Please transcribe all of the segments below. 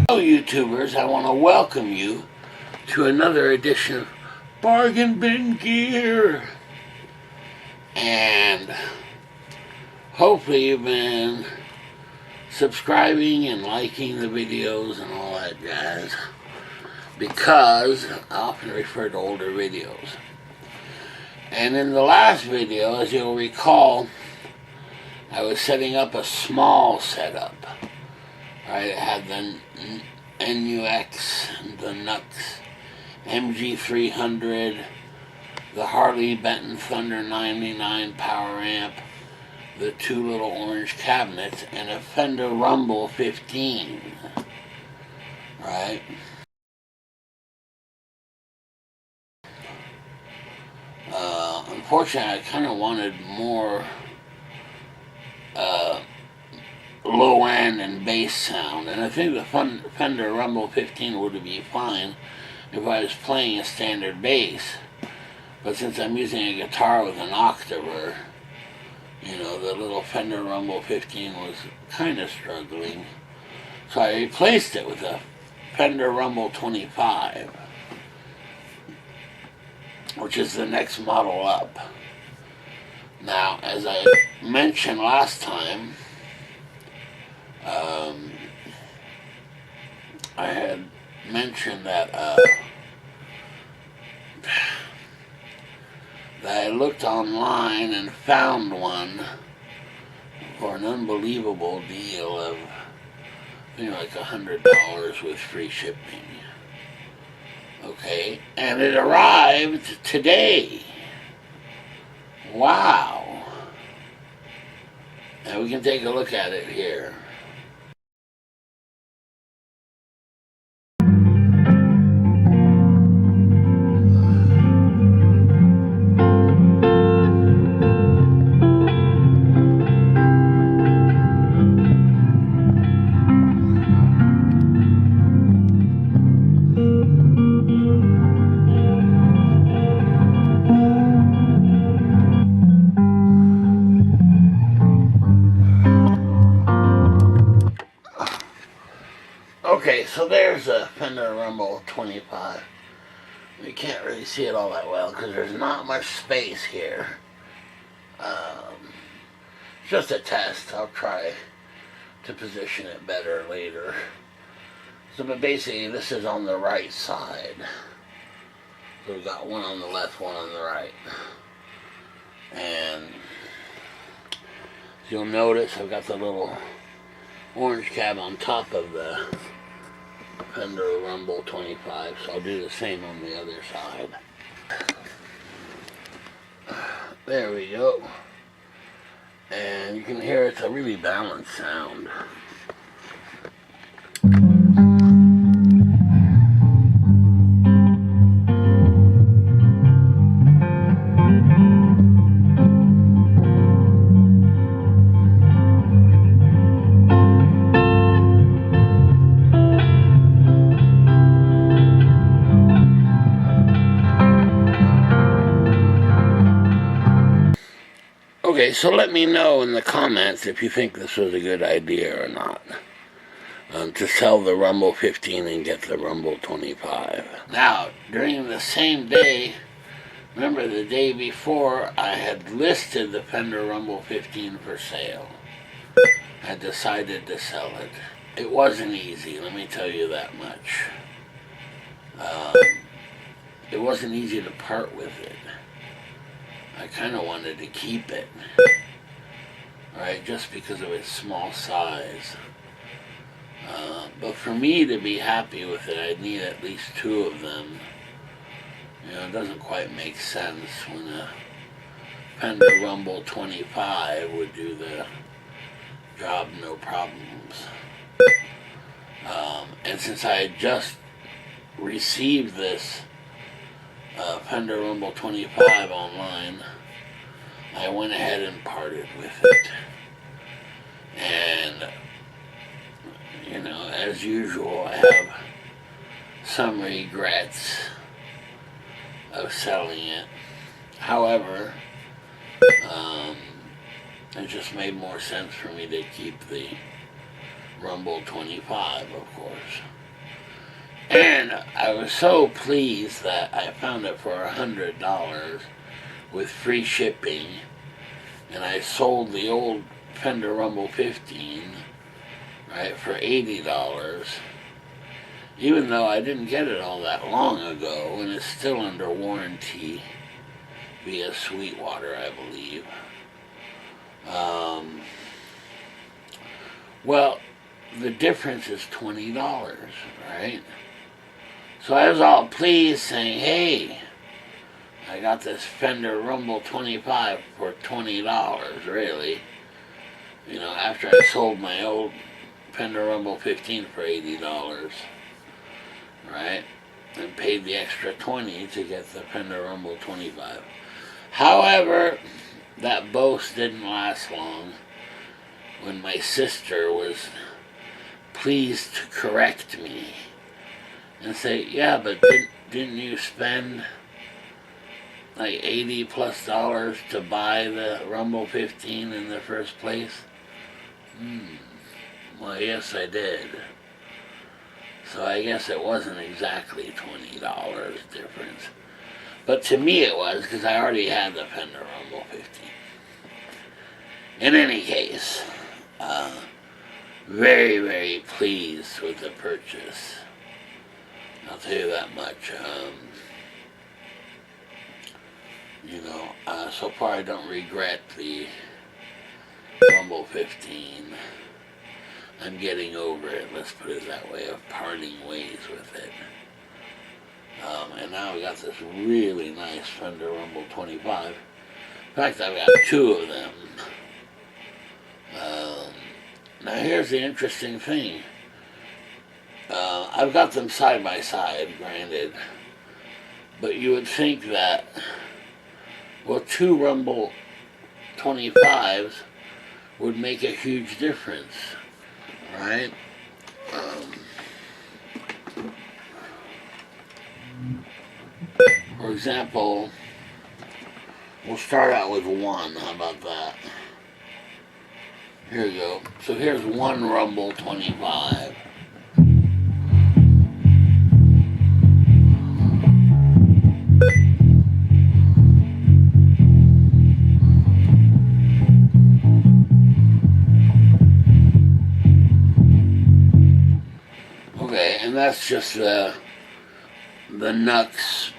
Hello YouTubers, I want to welcome you to another edition of Bargain Bin Gear. And hopefully you've been subscribing and liking the videos and all that jazz, because I often refer to older videos. And in the last video, as you'll recall, I was setting up a small setup. Right, it had the NUX, the NUX MG300, the Harley Benton Thunder 99 power amp, the two little orange cabinets, and a Fender Rumble 15. Right? Unfortunately, I kind of wanted more low end and bass sound. And I think the Fender Rumble 15 would be fine if I was playing a standard bass. But since I'm using a guitar with an octaver, you know, the little Fender Rumble 15 was kind of struggling. So I replaced it with a Fender Rumble 25, which is the next model up. Now, as I mentioned last time, I had mentioned that that I looked online and found one for an unbelievable deal of, you know, like $100 with free shipping. Okay, and it arrived today. Wow. Now we can take a look at it here. Okay, so there's a Fender Rumble 25. You can't really see it all that well because there's not much space here. It's just a test. I'll try to position it better later. So, but basically, this is on the right side. So we've got one on the left, one on the right. And you'll notice I've got the little orange cap on top of the Fender Rumble 25, so I'll do the same on the other side. There we go. And you can hear it's a really balanced sound. Okay, so let me know in the comments if you think this was a good idea or not. To sell the Rumble 15 and get the Rumble 25. Now, during the same day, remember the day before, I had listed the Fender Rumble 15 for sale. I decided to sell it. It wasn't easy, let me tell you that much. It wasn't easy to part with it. I kind of wanted to keep it, right, just because of its small size. But for me to be happy with it, I'd need at least two of them. You know, it doesn't quite make sense when a Fender Rumble 25 would do the job no problems. And since I had just received this Fender Rumble 25 online, I went ahead and parted with it. And, you know, as usual, I have some regrets of selling it. However, it just made more sense for me to keep the Rumble 25, of course. And I was so pleased that I found it for $100 with free shipping, and I sold the old Fender Rumble 15, right, for $80, even though I didn't get it all that long ago, and it's still under warranty via Sweetwater, I believe. Well, the difference is $20, right? So I was all pleased, saying, hey, I got this Fender Rumble 25 for $20, really. You know, after I sold my old Fender Rumble 15 for $80, right? And paid the extra $20 to get the Fender Rumble 25. However, that boast didn't last long. when my sister was pleased to correct me and say, yeah, but didn't you spend like $80+ to buy the Rumble 15 in the first place? Well, yes, I did. So I guess it wasn't exactly $20 difference. But to me it was, because I already had the Fender Rumble 15. In any case, very, very pleased with the purchase. I'll tell you that much. So far I don't regret the Rumble 15. I'm getting over it, let's put it that way, of parting ways with it. And now we got this really nice Fender Rumble 25. In fact, I've got two of them. Now here's the interesting thing. I've got them side by side, granted, but you would think that, well, two Rumble 25s would make a huge difference, right? For example, we'll start out with one. How about that? Here we go. So here's one Rumble 25. Okay, and that's just the Nux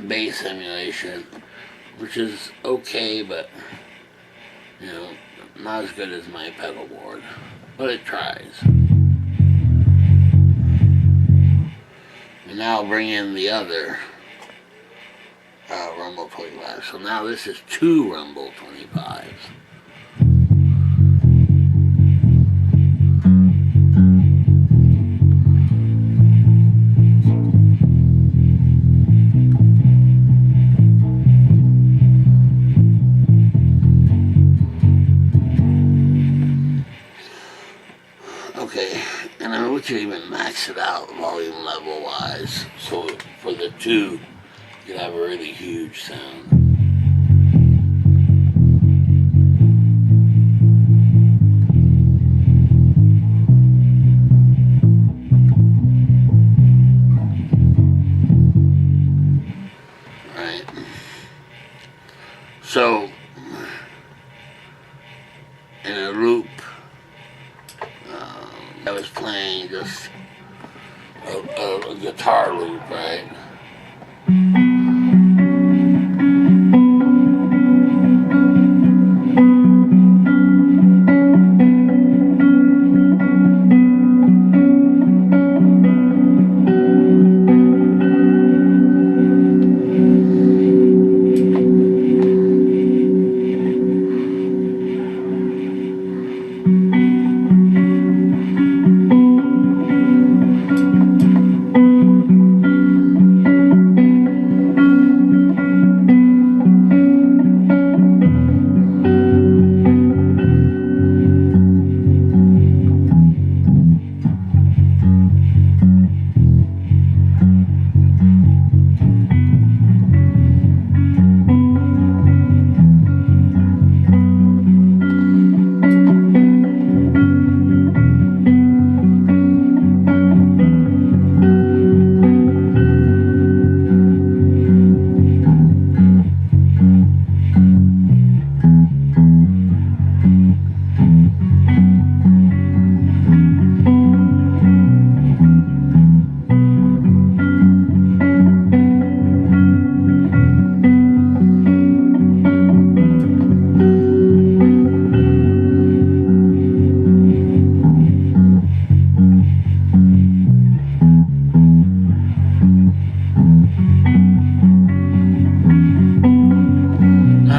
bass emulation, which is okay, but not as good as my pedal board, but it tries. And now I'll bring in the other Rumble 25. So now this is two Rumble 25s. Okay, and I wish you even max it out volume level wise, so for the two, you could have a really huge sound. Right. So, in a loop, I was playing just a guitar loop, right?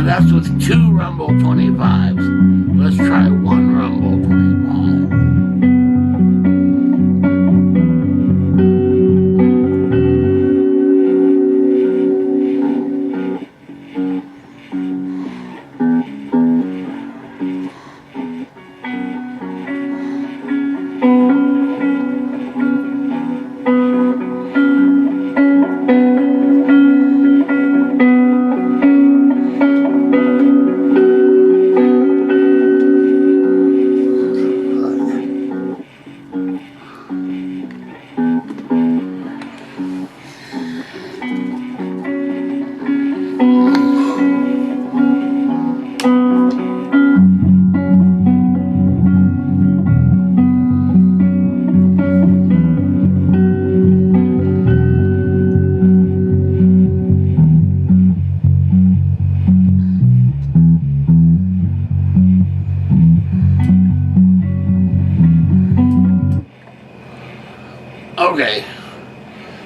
That's with two Rumble 25s. Let's try one Rumble 25.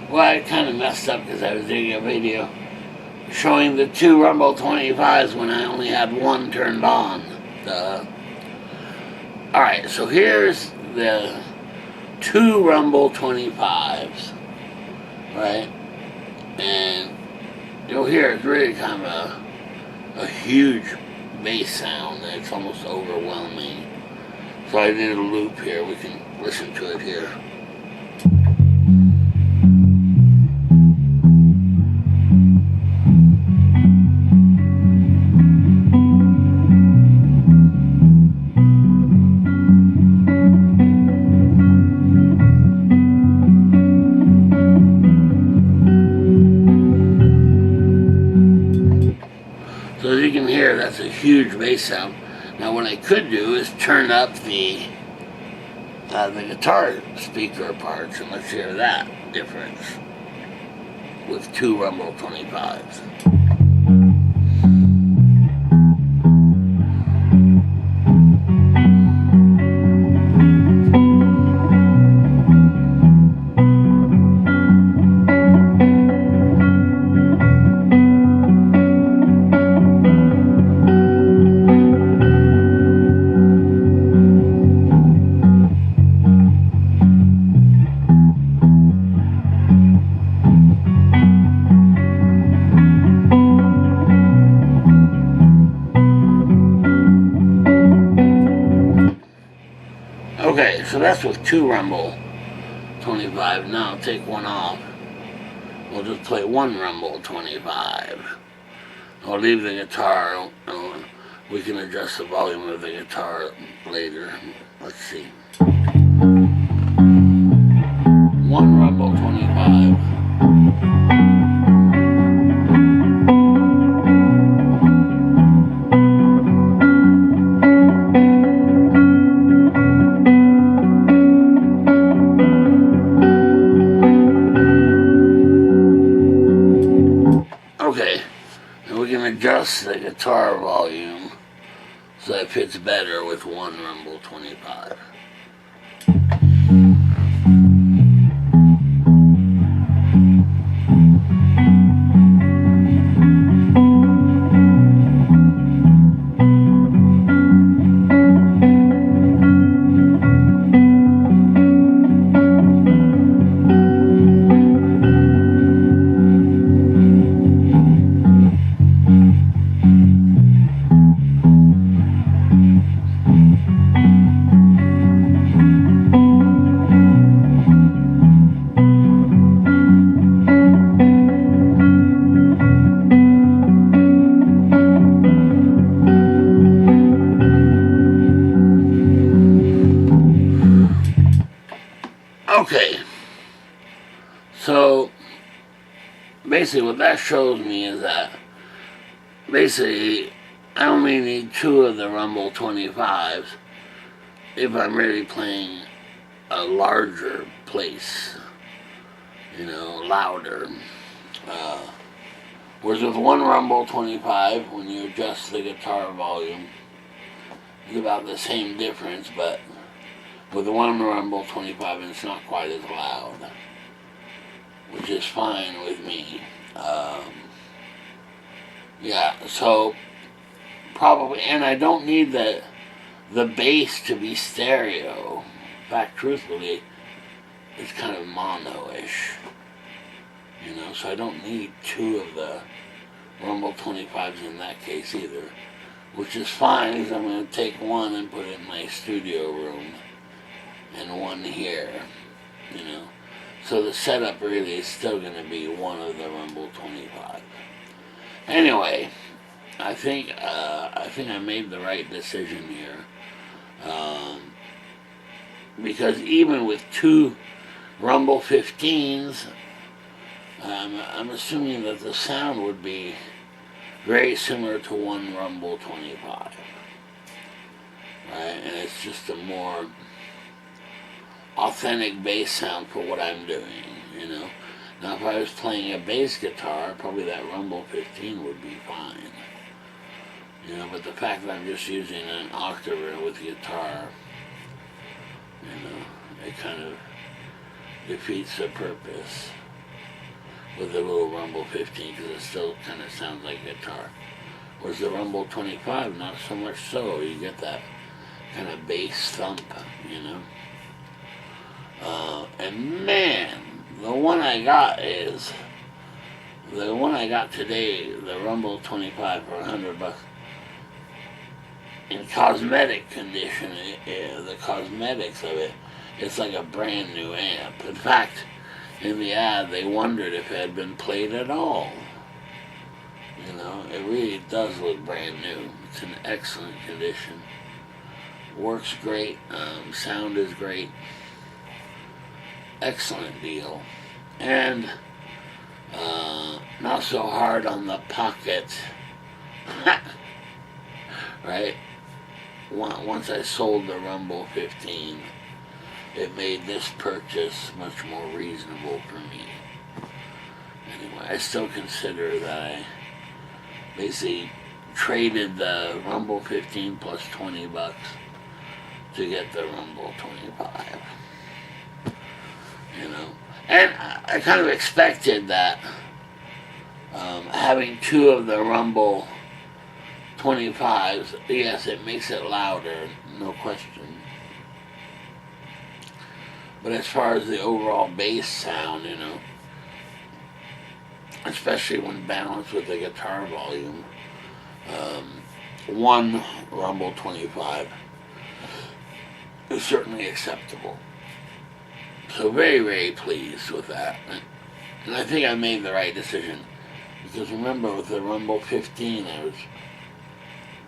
Well, I kind of messed up because I was doing a video showing the two Rumble 25s when I only had one turned on. Alright, so here's the two Rumble 25s, right? And you'll hear it's really kind of a huge bass sound, and it's almost overwhelming. So I did a loop here. We can listen to it here. So as you can hear, that's a huge bass sound. Now what I could do is turn up the guitar speaker parts, and let's hear that difference with two Rumble 25s. Okay, so that's with two Rumble 25. Now take one off. We'll just play one Rumble 25. I'll leave the guitar. We can adjust the volume of the guitar later. Let's see. One Rumble 25. Okay, and we can adjust the guitar volume so it fits better with one Rumble 25. Okay, so basically what that shows me is that basically I only need two of the Rumble 25s if I'm really playing a larger place, you know, louder. Whereas with one Rumble 25, when you adjust the guitar volume, it's about the same difference, but with the one Rumble 25, it's not quite as loud, which is fine with me. Yeah, so probably, and I don't need the bass to be stereo. In fact, truthfully, it's kind of mono-ish, you know, so I don't need two of the Rumble 25s in that case either, which is fine because I'm going to take one and put it in my studio room and one here, you know. So the setup really is still going to be one of the Rumble 25. Anyway, I think I made the right decision here, because even with two Rumble 15s, I'm assuming that the sound would be very similar to one Rumble 25, right? And it's just a more authentic bass sound for what I'm doing, you know. Now if I was playing a bass guitar, probably that Rumble 15 would be fine, you know, but the fact that I'm just using an octave with guitar, you know, it kind of defeats the purpose. with the little Rumble 15 because it still kind of sounds like guitar. Whereas the Rumble 25, not so much so. You get that kind of bass thump, you know. And man, the one I got today, the Rumble 25 for $100. In cosmetic condition, the cosmetics of it, it's like a brand new amp. In fact, in the ad, they wondered if it had been played at all. You know, it really does look brand new. It's in excellent condition. Works great. Sound is great. Excellent deal. And not so hard on the pocket. Right? Once I sold the Rumble 15, it made this purchase much more reasonable for me. Anyway, I still consider that I basically traded the Rumble 15 plus $20 to get the Rumble 25. You know, and I kind of expected that having two of the Rumble 25s, yes, it makes it louder, no question. But as far as the overall bass sound, you know, especially when balanced with the guitar volume, one Rumble 25 is certainly acceptable. So very, very pleased with that. And I think I made the right decision. Because remember, with the Rumble 15, I was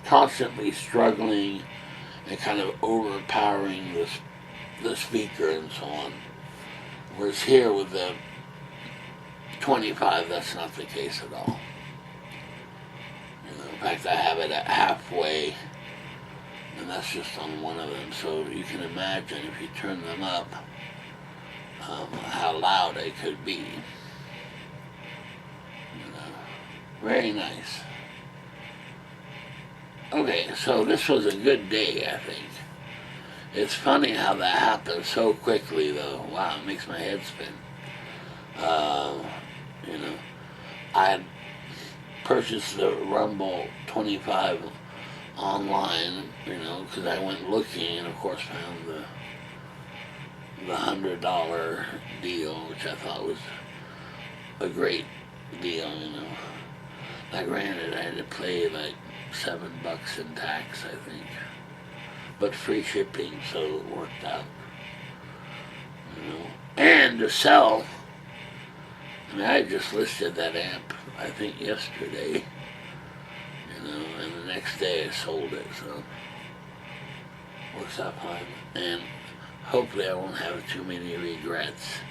constantly struggling and kind of overpowering the speaker and so on. Whereas here with the 25, that's not the case at all. You know, in fact, I have it at halfway, and that's just on one of them. So you can imagine if you turn them up, how loud it could be. You know, very nice. Okay, so this was a good day, I think. It's funny how that happened so quickly, though. Wow, it makes my head spin. You know, I had purchased the Rumble 25 online, you know, because I went looking and, of course, found the $100 deal, which I thought was a great deal, you know. Now, granted, I had to pay like $7 in tax, I think, but free shipping, so it worked out. You know, and to sell, I mean, I just listed that amp, I think, yesterday, you know, and the next day I sold it, so works out fine. And hopefully I won't have too many regrets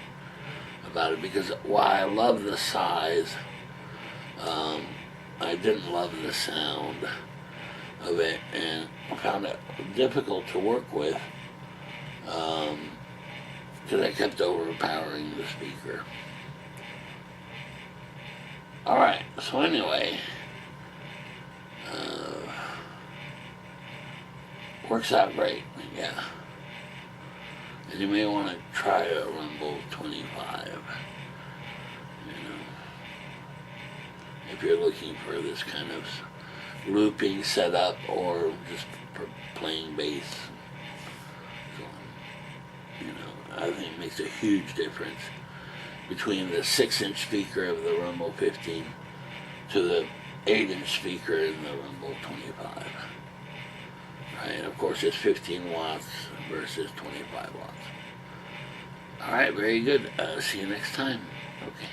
about it, because while I love the size, I didn't love the sound of it, and I found it difficult to work with because I kept overpowering the speaker. Alright, so anyway, works out great, yeah. And you may want to try a Rumble 25, you know, if you're looking for this kind of looping setup or just for playing bass. So, you know, I think it makes a huge difference between the 6-inch speaker of the Rumble 15 to the 8-inch speaker in the Rumble 25. Right, and of course it's 15 watts versus 25 watts. Alright, very good. See you next time. Okay.